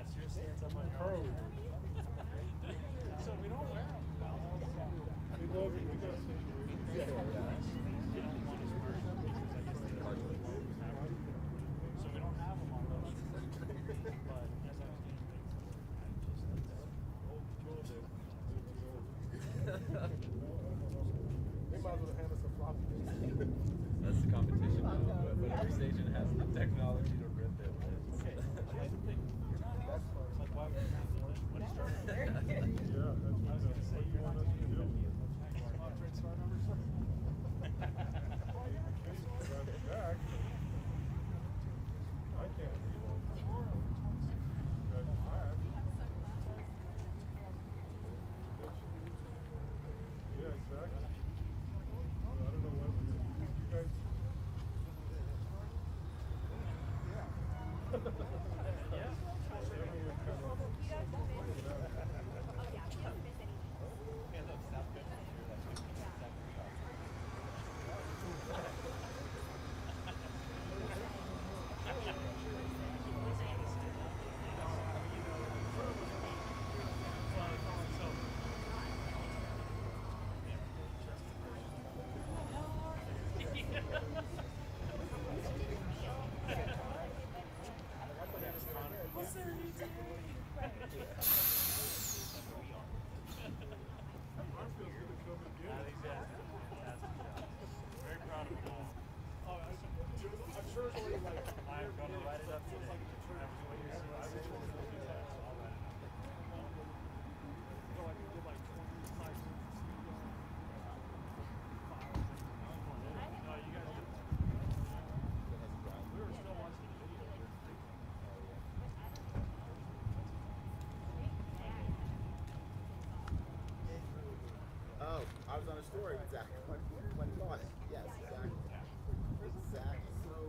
What's your stance on my pro? So we don't wear them. We love it. We go. Yeah. You don't want to wear them because I guess they don't have them. So we don't have them on those. But as I was getting things, I just like that. They might as well hand us a floppy disk. That's the competition now, but every station has the technology to rip it. Okay, here's the thing. You're not That's fun. like, why would you not want it? What is your Yeah, that's what I was going to say, you're not going to do it. Come on, trade star numbers. I can't reload. That's bad. Yeah, exactly. I don't know what you guys. Yeah. Very proud of them all. I'm sure it's already like I'm going to write it up today. I was waiting to see what I was going to do that, so I'll write it up. So I can get like 25 cents. No, you guys did. We were still watching the video. Oh, I was on a story with Zach when he bought it. Yes, exactly. Exactly. So.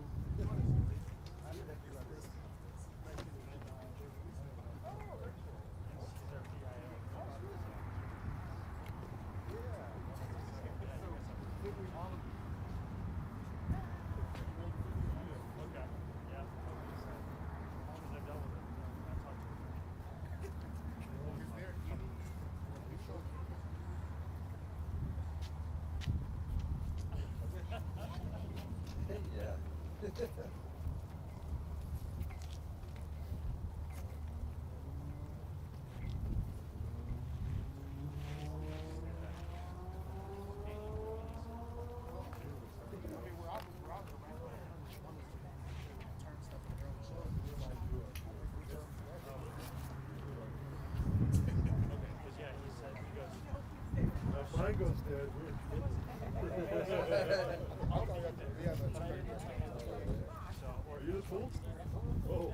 Mine goes dead. Are you the fool? Oh.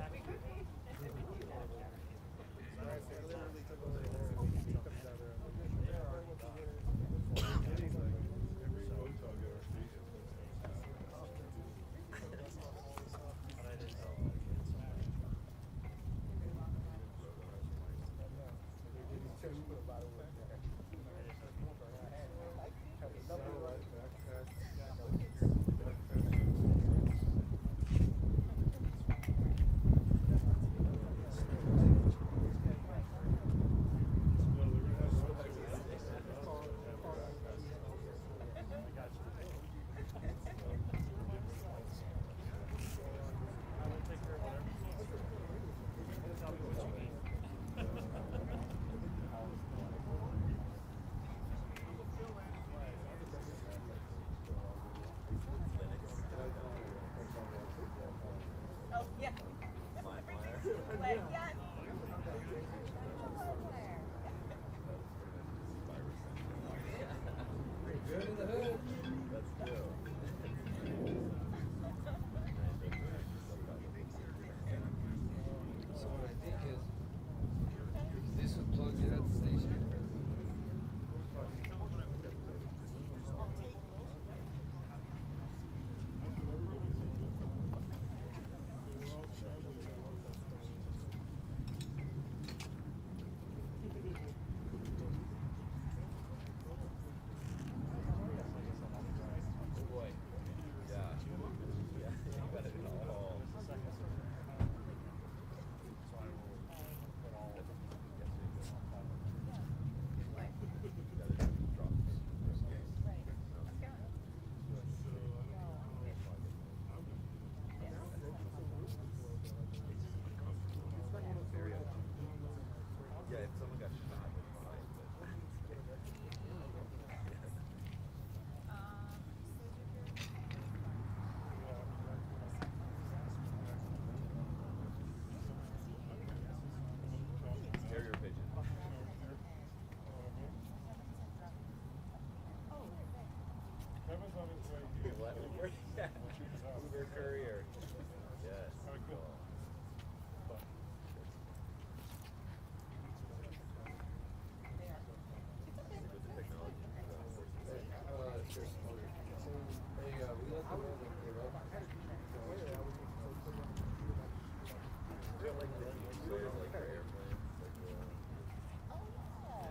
like the DVD players, like for airplanes, like yeah,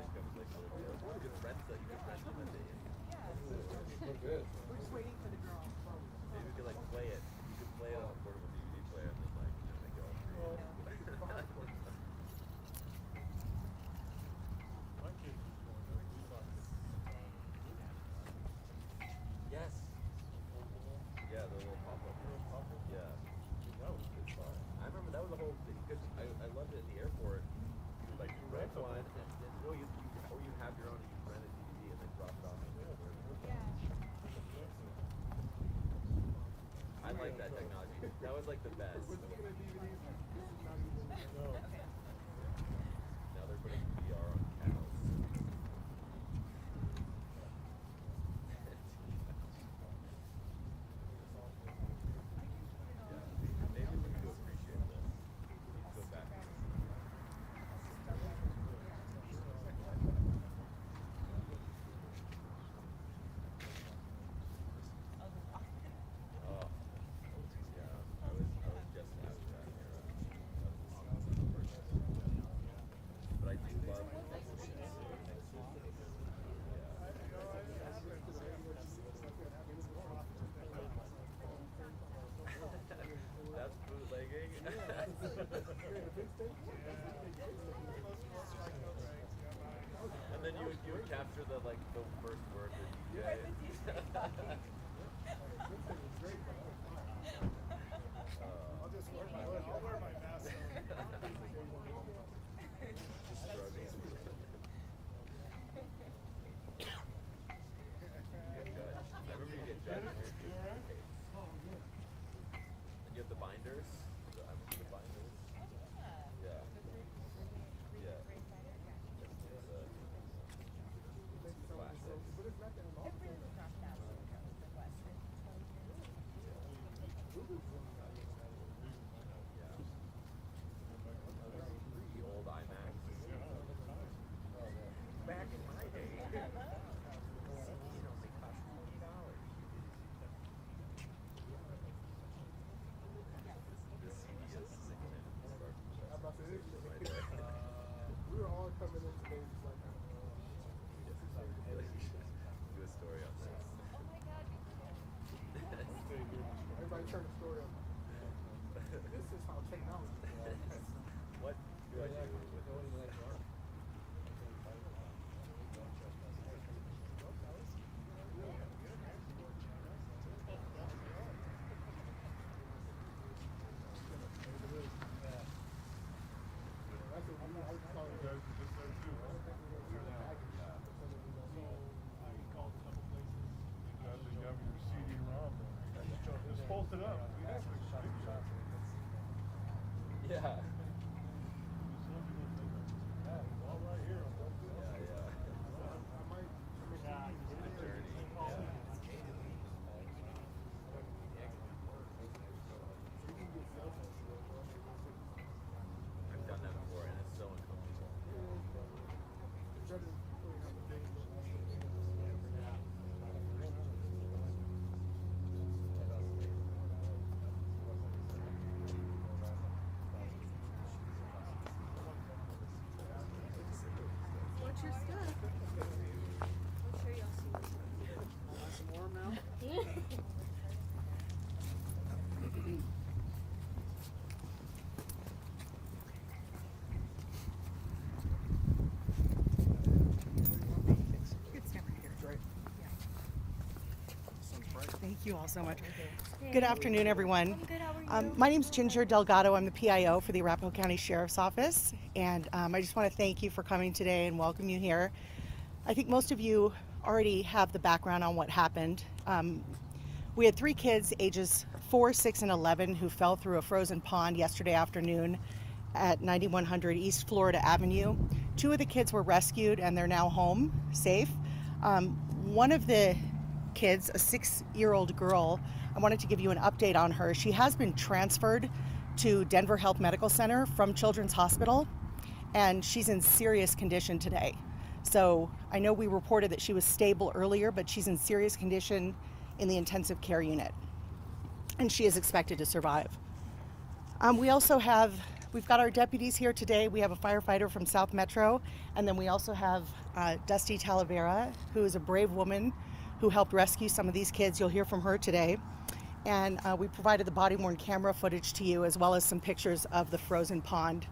it comes like you could rent that. You could rent them at the inn. We're good. We're just waiting for the girl. Maybe we could like play it. You could play it on a portable DVD player and then like make it all free. My kids were going there. We thought Yes. Yeah, the little pop-up. Yeah. that was It's fun. I remember that was the whole thing because I loved it in the airport. You would like rent one and then or you have your own and you rent a DVD and then drop it off at the airport. I like that technology. That was like the best. We're looking at DVDs. This is not even. No. Now they're putting VR on cows. Maybe we need to appreciate this. We need to go back. Oh, yeah. I was just after that era. But I do love that's bootlegging. And then you would capture the like the first word that you get. I'll wear my mask. I remember you get judged. And you have the binders. I remember the binders. Yeah. Yeah. It's a classic. The old IMAX. Back in my day, CD only cost $20. The CD is sickening. I'm about to say, Right there. we were all coming in today just like, Do a story on this. everybody turn the story on. This is how technology works. What do I do with That's what we I saw you guys were just there too, huh? You guys have your CD-ROM. Just post it up. We have big shots. Yeah. Yeah, it's all right here. Yeah. I might The journey. Yeah. I've done that before and it's so uncomfortable. What's your stuff? I'll show you. I'll see Some more now? Good stand right here. Right. Thank you all so much. Good afternoon, everyone. I'm good. How are you? My name's Ginger Delgado. I'm the PIO for the Arapahoe County Sheriff's Office, and I just want to thank you for coming today and welcome you here. I think most of you already have the background on what happened. We had 3 kids, ages 4, 6, and 11, who fell through a frozen pond yesterday afternoon at 9100 East Florida Avenue. 2 of the kids were rescued, and they're now home, safe. One of the kids, a 6-year-old girl, I wanted to give you an update on her. She has been transferred to Denver Health Medical Center from Children's Hospital, and she's in serious condition today. So I know we reported that she was stable earlier, but she's in serious condition in the intensive care unit, and she is expected to survive. We also have We've got our deputies here today. We have a firefighter from South Metro, and then we also have Dusty Talavera, who is a brave woman who helped rescue some of these kids. You'll hear from her today. And we provided the body-worn camera footage to you, as well as some pictures of the frozen pond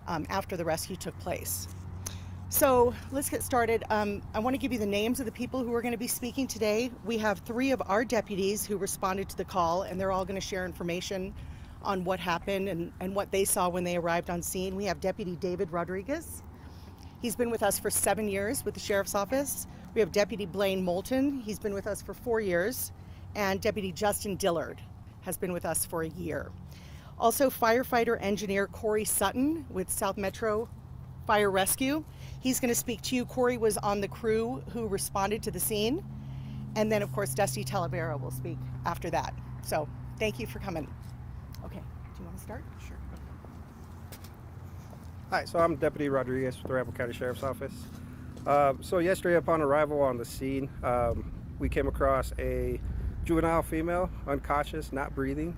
after the rescue took place. So let's get started. I want to give you the names of the people who are going to be speaking today. We have 3 of our deputies who responded to the call, and they're all going to share information on what happened and what they saw when they arrived on scene. We have Deputy David Rodriguez. He's been with us for 7 years with the Sheriff's Office. We have Deputy Blaine Moulton. He's been with us for 4 years. And Deputy Justin Dillard has been with us for a year. Also, firefighter engineer Corey Sutton with South Metro Fire Rescue. He's going to speak to you. Corey was on the crew who responded to the scene. And then, of course, Dusty Talavera will speak after that. So thank you for coming. Okay, do you want to start? Sure. Hi, so I'm Deputy Rodriguez with the Arapahoe County Sheriff's Office. So yesterday upon arrival on the scene, we came across a juvenile female, unconscious, not breathing.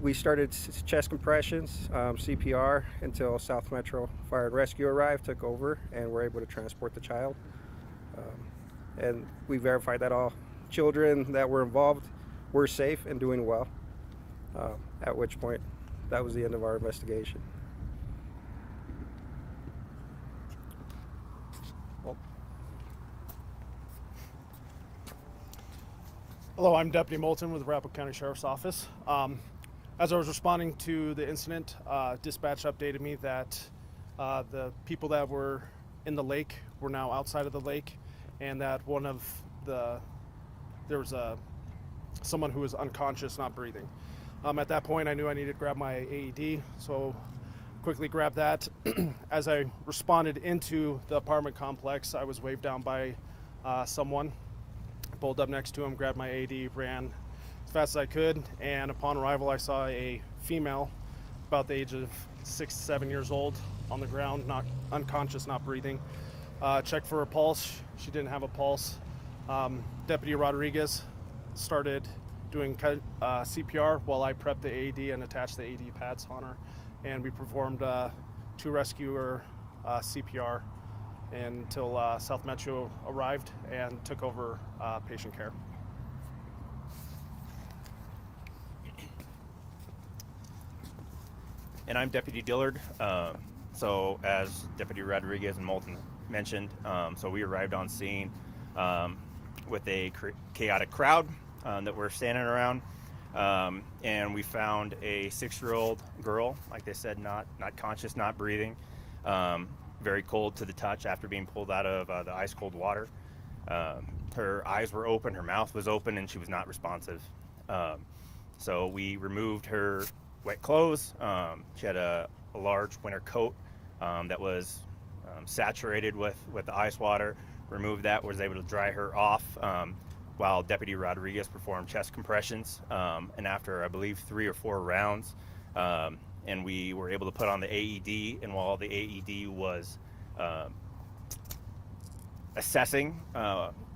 We started chest compressions, CPR, until South Metro Fire and Rescue arrived, took over, and were able to transport the child. And we verified that all children that were involved were safe and doing well. At which point, that was the end of our investigation. Hello, I'm Deputy Moulton with the Arapahoe County Sheriff's Office. As I was responding to the incident, dispatch updated me that the people that were in the lake were now outside of the lake, and that there was someone who was unconscious, not breathing. At that point, I knew I needed to grab my AED, so quickly grabbed that. As I responded into the apartment complex, I was waved down by someone. Pulled up next to him, grabbed my AED, ran as fast as I could, and upon arrival, I saw a female about the age of 6 to 7 years old on the ground, not unconscious, not breathing. Checked for a pulse. She didn't have a pulse. Deputy Rodriguez started doing CPR while I prepped the AED and attached the AED pads on her, and we performed 2 rescuer CPR until South Metro arrived and took over patient care. And I'm Deputy Dillard. So as Deputy Rodriguez and Moulton mentioned, so we arrived on scene with a chaotic crowd that were standing around, and we found a 6-year-old girl, like they said, not conscious, not breathing, very cold to the touch after being pulled out of the ice cold water. Her eyes were open, her mouth was open, and she was not responsive. So we removed her wet clothes. She had a large winter coat that was saturated with the ice water. Removed that, was able to dry her off while Deputy Rodriguez performed chest compressions. And after, I believe, 3 or 4 rounds, and we were able to put on the AED, and while the AED was assessing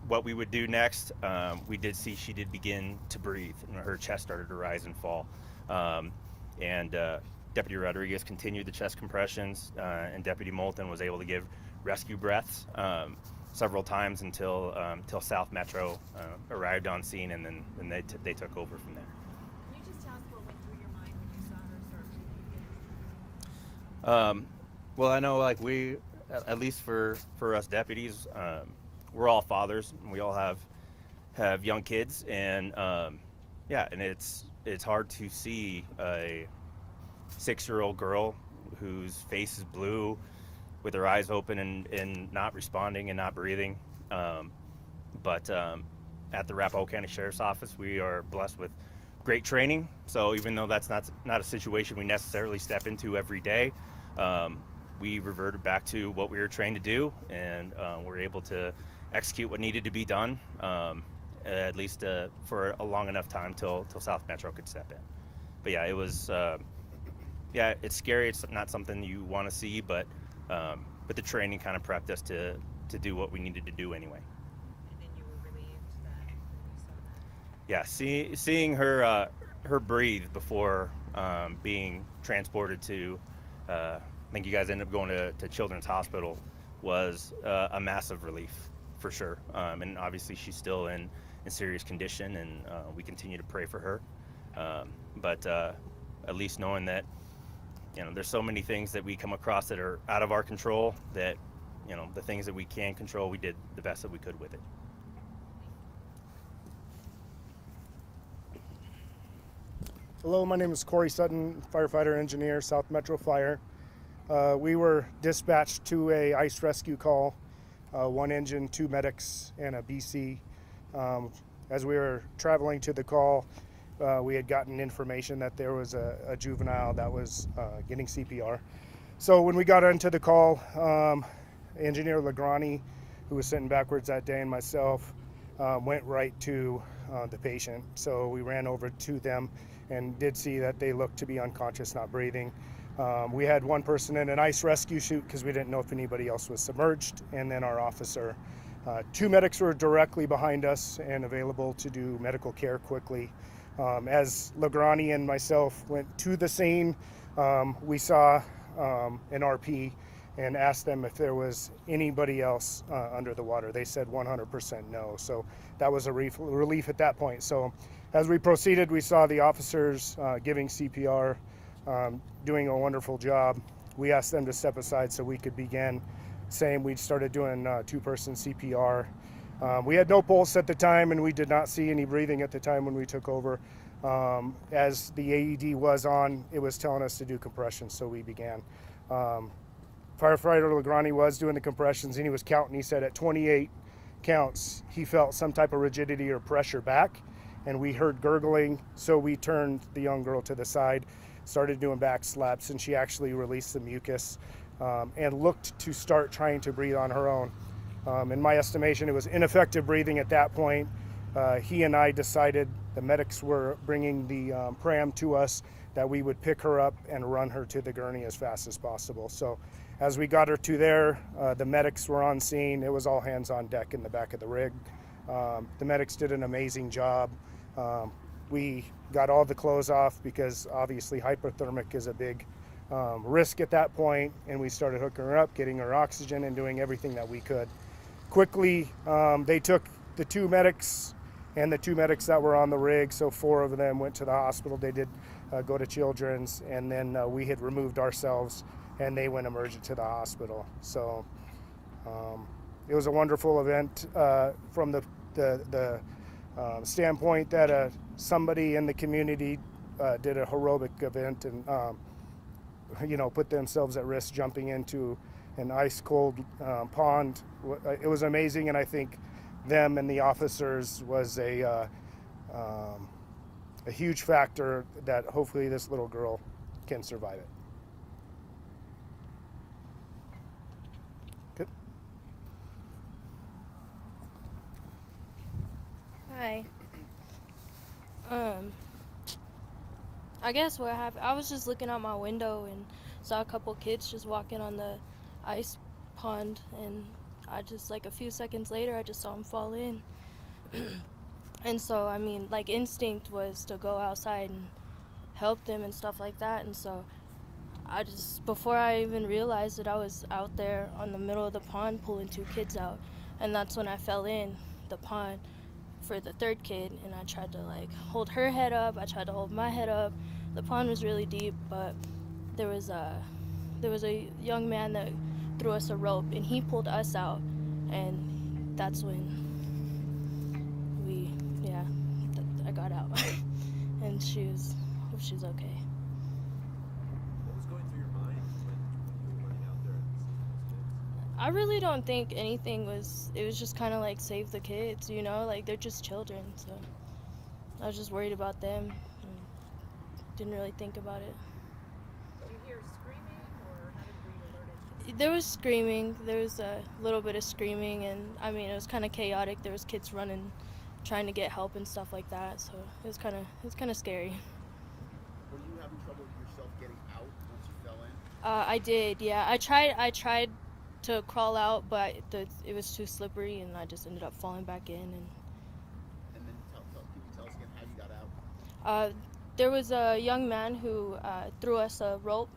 what we would do next, we did see she did begin to breathe, and her chest started to rise and fall. And Deputy Rodriguez continued the chest compressions, and Deputy Moulton was able to give rescue breaths several times until South Metro arrived on scene, and then they took over from there. Can you just tell us what went through your mind when you saw her start breathing again? Well, I know, like, we, at least for us deputies, we're all fathers, and we all have young kids, and yeah, and it's hard to see a 6-year-old girl whose face is blue, with her eyes open and not responding and not breathing. But at the Arapahoe County Sheriff's Office, we are blessed with great training. So even though that's not a situation we necessarily step into every day, we reverted back to what we were trained to do, and we're able to execute what needed to be done, at least for a long enough time till South Metro could step in. But yeah, it was, yeah, it's scary. It's not something you want to see, but the training kind of prepped us to do what we needed to do anyway. And then you were relieved that you saw that? Yeah, seeing her breathe before being transported to, I think you guys ended up going to Children's Hospital, was a massive relief for sure. And obviously she's still in serious condition, and we continue to pray for her. But at least knowing that, there's so many things that we come across that are out of our control, that, the things that we can control, we did the best that we could with it. Hello, my name is Corey Sutton, firefighter engineer, South Metro Fire. We were dispatched to a ice rescue call, 1 engine, 2 medics, and a BC. As we were traveling to the call, we had gotten information that there was a juvenile that was getting CPR. So when we got into the call, Engineer Legrani, who was sitting backwards that day, and myself went right to the patient. So we ran over to them and did see that they looked to be unconscious, not breathing. We had one person in an ice rescue chute because we didn't know if anybody else was submerged, and then our officer. 2 medics were directly behind us and available to do medical care quickly. As Legrani and myself went to the scene, we saw an RP and asked them if there was anybody else under the water. They said 100% no. So that was a relief at that point. So as we proceeded, we saw the officers giving CPR, doing a wonderful job. We asked them to step aside so we could begin. Same, we started doing 2-person CPR. We had no pulse at the time, and we did not see any breathing at the time when we took over. As the AED was on, it was telling us to do compressions, so we began. Firefighter Legrani was doing the compressions, and he was counting. He said at 28 counts, he felt some type of rigidity or pressure back, and we heard gurgling, so we turned the young girl to the side, started doing back slaps, and she actually released the mucus and looked to start trying to breathe on her own. In my estimation, it was ineffective breathing at that point. He and I decided, the medics were bringing the pram to us, that we would pick her up and run her to the gurney as fast as possible. So as we got her to there, the medics were on scene. It was all hands on deck in the back of the rig. The medics did an amazing job. We got all the clothes off because obviously hypothermic is a big risk at that point, and we started hooking her up, getting her oxygen, and doing everything that we could. Quickly, they took the 2 medics and the 2 medics that were on the rig, so 4 of them went to the hospital. They did go to Children's, and then we had removed ourselves, and they went emergent to the hospital. So it was a wonderful event from the standpoint that somebody in the community did a heroic event and put themselves at risk jumping into an ice cold pond. It was amazing, and I think them and the officers was a huge factor that hopefully this little girl can survive it. Good. Hi. I guess what happened, I was just looking out my window and saw a couple kids just walking on the ice pond, and I just, like, a few seconds later, I just saw them fall in. And so, I mean, like, instinct was to go outside and help them and stuff like that. And so I just, before I even realized it, I was out there on the middle of the pond pulling 2 kids out. And that's when I fell in the pond for the 3rd kid, and I tried to, like, hold her head up. I tried to hold my head up. The pond was really deep, but there was a young man that threw us a rope, and he pulled us out, and that's when I got out. And she's okay. What was going through your mind when you were running out there and seeing those kids? I really don't think anything was, it was just kind of like save the kids, like they're just children, so I was just worried about them and didn't really think about it. Did you hear screaming, or how did we alert it? There was screaming, there was a little bit of screaming, and I mean it was kind of chaotic. There was kids running, trying to get help and stuff like that, so it was kind of scary. Were you having trouble yourself getting out once you fell in? I did, yeah. I tried to crawl out, but it was too slippery, and I just ended up falling back in. And then can you tell us again how you got out? There was a young man who threw us a rope,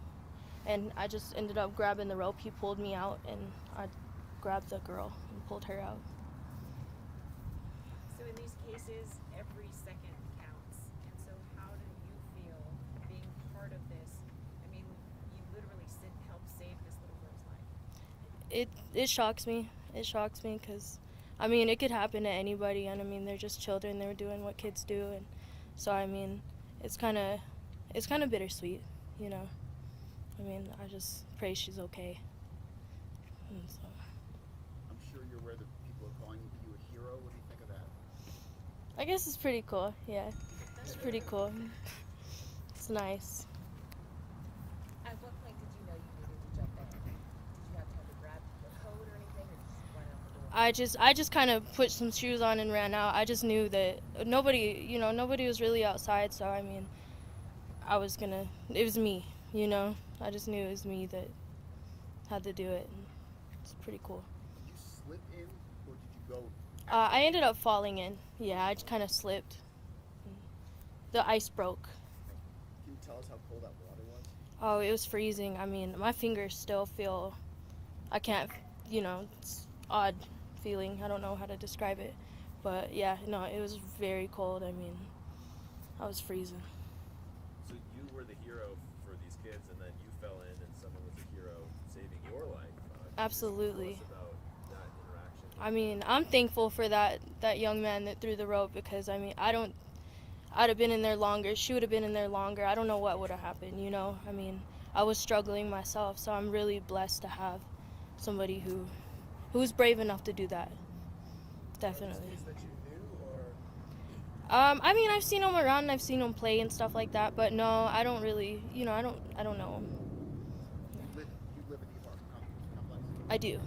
and I just ended up grabbing the rope. He pulled me out, and I grabbed the girl and pulled her out. So in these cases, every second counts. And so how do you feel being part of this? I mean, you literally helped save this little girl's life. It shocks me. It shocks me because, I mean, it could happen to anybody, and I mean, they're just children. They're doing what kids do, and so I mean, it's kind of bittersweet, you know. I mean, I just pray she's okay. And so. I'm sure you're aware that people are calling you a hero. What do you think of that? I guess it's pretty cool. Yeah, it's pretty cool. It's nice. At what point did you know you needed to jump in? Did you have time to grab the code or anything, or just run out the door? I just kind of put some shoes on and ran out. I just knew that nobody was really outside, so I mean, it was me, you know. I just knew it was me that had to do it. And it's pretty cool. Did you slip in, or did you go? I ended up falling in. Yeah, I just kind of slipped. The ice broke. Can you tell us how cold that water was? Oh, it was freezing. I mean, my fingers still feel, I can't, it's odd feeling. I don't know how to describe it. But yeah, no, it was very cold. I mean, I was freezing. So you were the hero for these kids, and then you fell in, and someone was the hero saving your life. Absolutely. Tell us about that interaction. I mean, I'm thankful for that young man that threw the rope because, I mean, I'd have been in there longer. She would have been in there longer. I don't know what would have happened, you know? I mean, I was struggling myself, so I'm really blessed to have somebody who was brave enough to do that. Definitely. I mean, I've seen him around and I've seen him play and stuff like that, but no, I don't really, I don't know him. You live in the apartment complex. I do.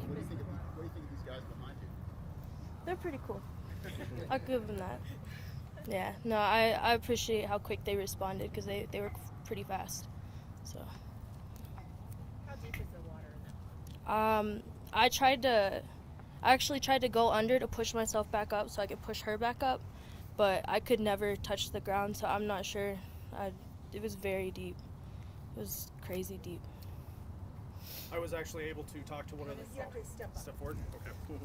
What do you think of these guys behind you? They're pretty cool. I'll give them that. Yeah, no, I appreciate how quick they responded because they were pretty fast. So. How deep is the water in that? I actually tried to go under to push myself back up so I could push her back up, but I could never touch the ground, so I'm not sure. It was very deep. It was crazy deep. I was actually able to talk to one of the. You have to step forward. Okay, cool.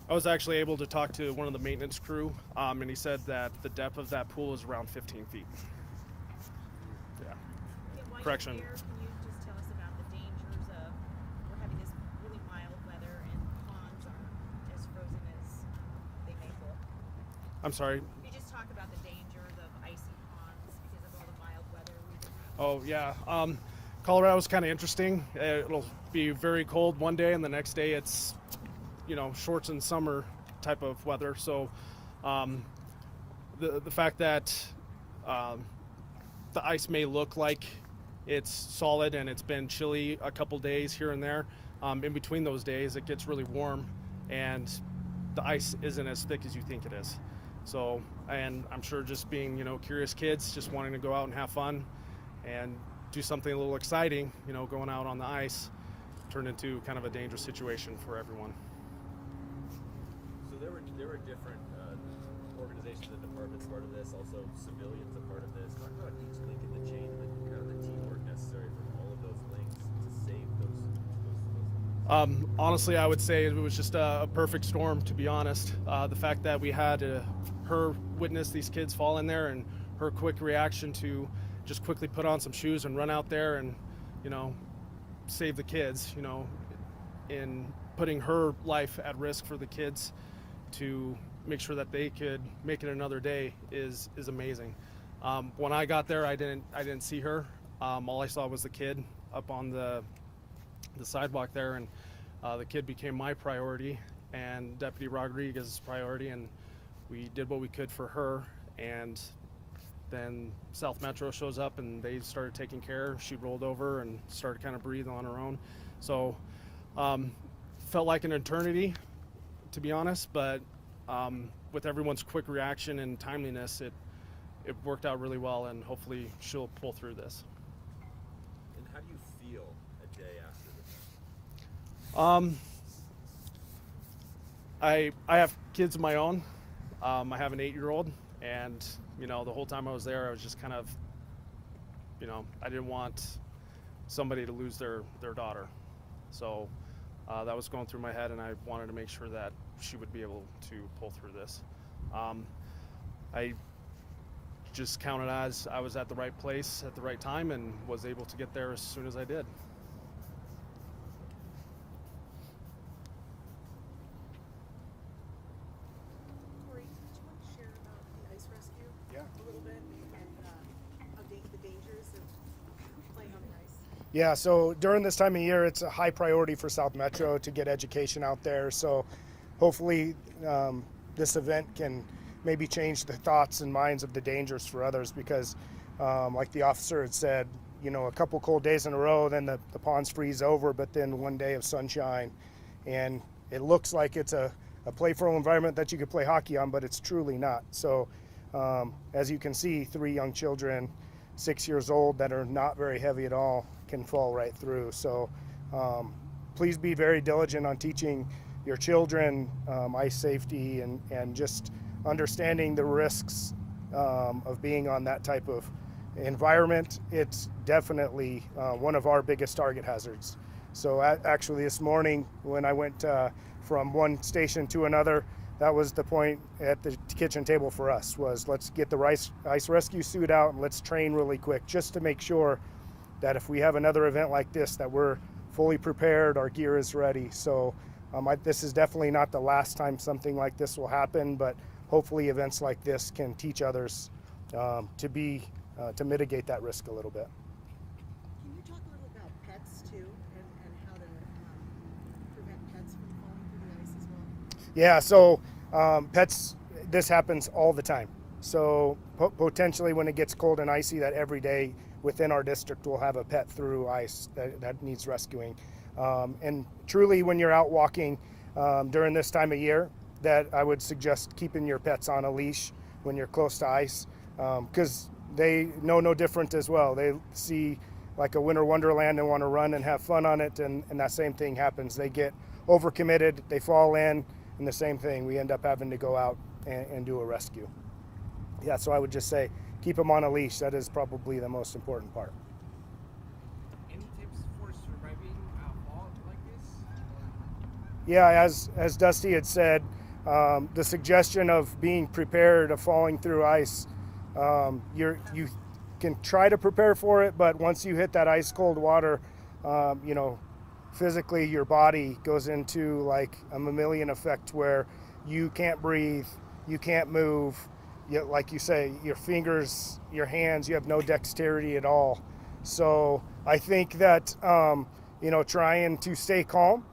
I was actually able to talk to one of the maintenance crew, and he said that the depth of that pool is around 15 feet. Yeah. While Correction. you're here, can you just tell us about the dangers of we're having this really mild weather and ponds aren't as frozen as they may look? I'm sorry. Can you just talk about the dangers of icy ponds because of all the mild weather we've been having? Oh yeah. Colorado's kind of interesting. It'll be very cold one day, and the next day it's, shorts and summer type of weather. So the fact that the ice may look like it's solid and it's been chilly a couple days here and there, in between those days it gets really warm and the ice isn't as thick as you think it is. So, and I'm sure just being, curious kids just wanting to go out and have fun and do something a little exciting, going out on the ice turned into kind of a dangerous situation for everyone. So there were different organizations and departments part of this, also civilians a part of this. Talk about each link in the chain and kind of the teamwork necessary for all of those links to save those. Honestly, I would say it was just a perfect storm, to be honest. The fact that we had her witness these kids fall in there and her quick reaction to just quickly put on some shoes and run out there and, save the kids, in putting her life at risk for the kids to make sure that they could make it another day is amazing. When I got there, I didn't see her. All I saw was the kid up on the sidewalk there, and the kid became my priority and Deputy Rodriguez's priority, and we did what we could for her. And then South Metro shows up and they started taking care. She rolled over and started kind of breathing on her own. So felt like an eternity, to be honest, but with everyone's quick reaction and timeliness, it worked out really well, and hopefully she'll pull through this. And how do you feel a day after this? I have kids of my own. I have an 8-year-old, And, you know, the whole time I was there, I was just kind of, you know, I didn't want somebody to lose their daughter. So that was going through my head, and I wanted to make sure that she would be able to pull through this. I just counted as I was at the right place at the right time and was able to get there as soon as I did. Corey, did you want to share about the ice rescue? Yeah. A little bit, and the dangers of playing on the ice? Yeah, so during this time of year, it's a high priority for South Metro to get education out there. So hopefully this event can maybe change the thoughts and minds of the dangers for others, because like the officer had said, you know, a couple cold days in a row, then the ponds freeze over, but then one day of sunshine. And it looks like it's a playful environment that you could play hockey on, but it's truly not. So as you can see, 3 young children, 6 years old, that are not very heavy at all, can fall right through. So please be very diligent on teaching your children ice safety and just understanding the risks of being on that type of environment. It's definitely one of our biggest target hazards. So actually this morning when I went from one station to another, that was the point at the kitchen table for us, was let's get the ice rescue suit out and let's train really quick, just to make sure that if we have another event like this, that we're fully prepared, our gear is ready. So this is definitely not the last time something like this will happen, but hopefully events like this can teach others to mitigate that risk a little bit. Can you talk a little about pets too, and how to prevent pets from falling through the ice as well? Yeah, so pets, this happens all the time. So potentially when it gets cold and icy, that every day within our district we'll have a pet through ice that needs rescuing. And truly when you're out walking during this time of year, that I would suggest keeping your pets on a leash when you're close to ice, because they know no different as well. They see like a winter wonderland and want to run and have fun on it, and that same thing happens. They get overcommitted, they fall in, and the same thing, we end up having to go out and do a rescue. Yeah, so I would just say keep them on a leash. That is probably the most important part. Any tips for surviving a fall like this? Yeah, as Dusty had said, the suggestion of being prepared of falling through ice, you can try to prepare for it, but once you hit that ice cold water, you know, physically your body goes into like a mammalian effect where you can't breathe, you can't move. Yet, like you say, your fingers, your hands, you have no dexterity at all. So I think that, you know, trying to stay calm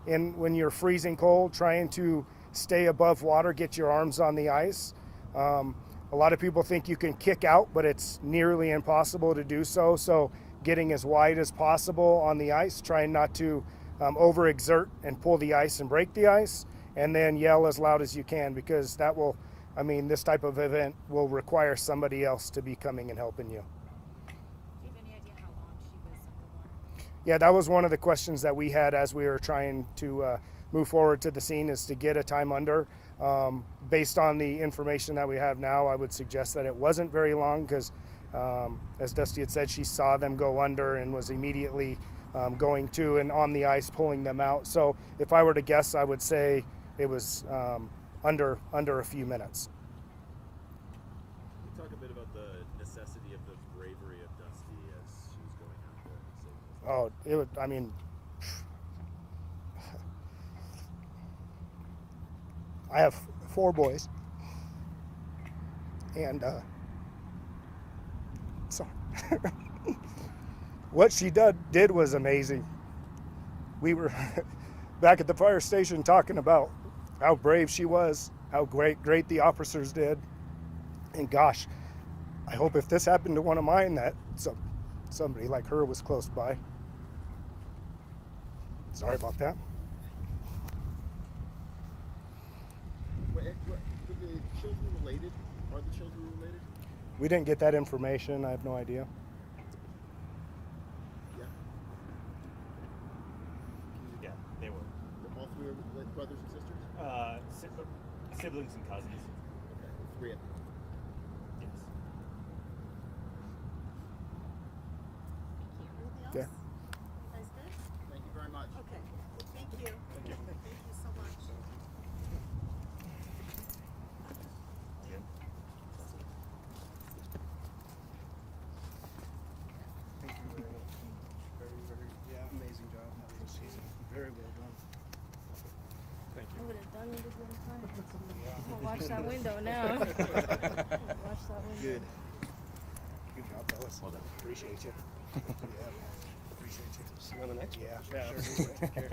and when you're freezing cold, trying to stay above water, get your arms on the ice. A lot of people think you can kick out, but it's nearly impossible to do so. So getting as wide as possible on the ice, trying not to overexert and pull the ice and break the ice, and then yell as loud as you can, because that will, I mean, this type of event will require somebody else to be coming and helping you. Do you have any idea how long she was underwater? Yeah, that was one of the questions that we had as we were trying to move forward to the scene, is to get a time under. Based on the information that we have now, I would suggest that it wasn't very long, because as Dusty had said, she saw them go under and was immediately going to and on the ice pulling them out. So if I were to guess, I would say it was under a few minutes. Can you talk a bit about the necessity of the bravery of Dusty as she was going out there and saving us? Oh, it would, I mean, I have 4 boys, and sorry. What she did was amazing. We were back at the fire station talking about how brave she was, how great the officers did, and gosh, I hope if this happened to one of mine that somebody like her was close by. Sorry about that. Were the children related? Are the children related? We didn't get that information. I have no idea. Yeah. Yeah, they were. All 3 are brothers and sisters? Siblings and cousins. Okay, 3 of them. else? Okay. You guys good? Thank you very much. Okay. Well, thank you. Thank you so much. Thank you very much. Very, amazing job. Very well done. Thank I would have done it again. Yeah. I'm gonna watch that window now. Watch that window. Good. Good job, fellas. Well done. Appreciate you. Yeah, man. Appreciate you. See you on the next one. Yeah, sure. Take care.